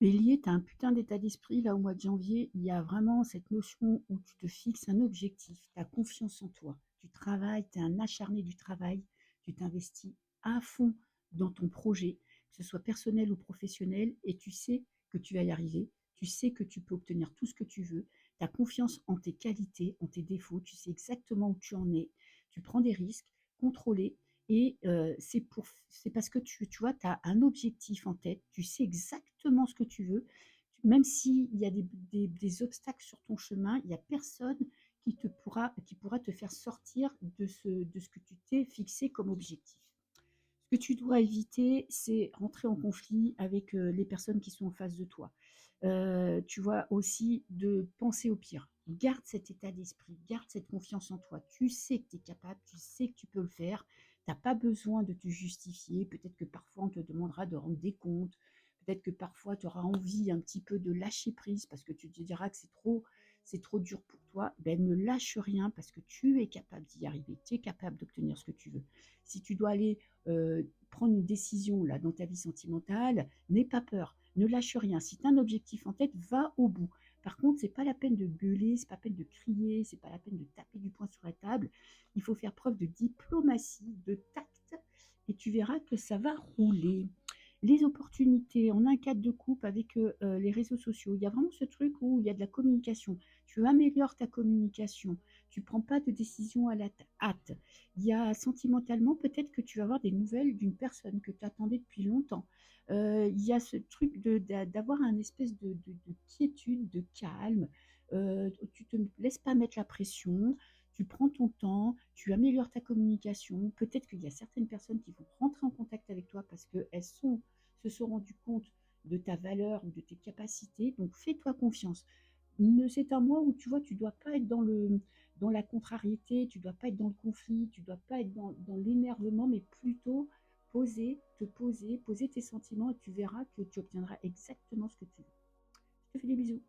Bélier, tu as un putain d'état d'esprit là au mois de janvier. Il y a vraiment cette notion où tu te fixes un objectif, tu as confiance en toi, tu travailles, tu es un acharné du travail, tu t'investis à fond dans ton projet, que ce soit personnel ou professionnel, et tu sais que tu vas y arriver, tu sais que tu peux obtenir tout ce que tu veux, tu as confiance en tes qualités, en tes défauts, tu sais exactement où tu en es, tu prends des risques contrôlés, et c'est parce que tu vois, tu as un objectif en tête, tu sais exactement ce que tu veux. Même s'il y a des obstacles sur ton chemin, il y a personne qui pourra te faire sortir de ce que tu t'es fixé comme objectif. Ce que tu dois éviter, c'est rentrer en conflit avec, les personnes qui sont en face de toi. Tu vois? Aussi de penser au pire. Garde cet état d'esprit, garde cette confiance en toi. Tu sais que tu es capable, tu sais que tu peux le faire. Tu as pas besoin de te justifier. Peut-être que parfois on te demandera de rendre des comptes. Peut-être que parfois tu auras envie un petit peu de lâcher prise parce que tu te diras que c'est trop dur pour toi. Ben, ne lâche rien parce que tu es capable d'y arriver. Tu es capable d'obtenir ce que tu veux. Si tu dois aller prendre une décision là dans ta vie sentimentale, n'aie pas peur, ne lâche rien. Si tu as un objectif en tête, va au bout. Par contre, c'est pas la peine de gueuler, c'est pas la peine de crier, c'est pas la peine de taper du poing sur la table. Il faut faire preuve de diplomatie, de tact, et tu verras que ça va rouler. Les opportunités, on a un cadre de couple avec les réseaux sociaux. Il y a vraiment ce truc où il y a de la communication. Tu améliores ta communication. Tu prends pas de décision à la hâte. Il y a sentimentalement, peut-être que tu vas avoir des nouvelles d'une personne que tu attendais depuis longtemps. Il y a ce truc d'avoir un espèce de quiétude, de calme. Tu te laisses pas mettre la pression. Tu prends ton temps, tu améliores ta communication. Peut-être qu'il y a certaines personnes qui vont rentrer en contact avec toi parce qu'elles se sont rendues compte de ta valeur ou de tes capacités. Donc fais-toi confiance. C'est un mois où tu vois, tu dois pas être dans la contrariété, tu dois pas être dans le conflit, tu dois pas être dans l'énervement, mais plutôt poser tes sentiments et tu verras que tu obtiendras exactement ce que tu veux. Je te fais des bisous.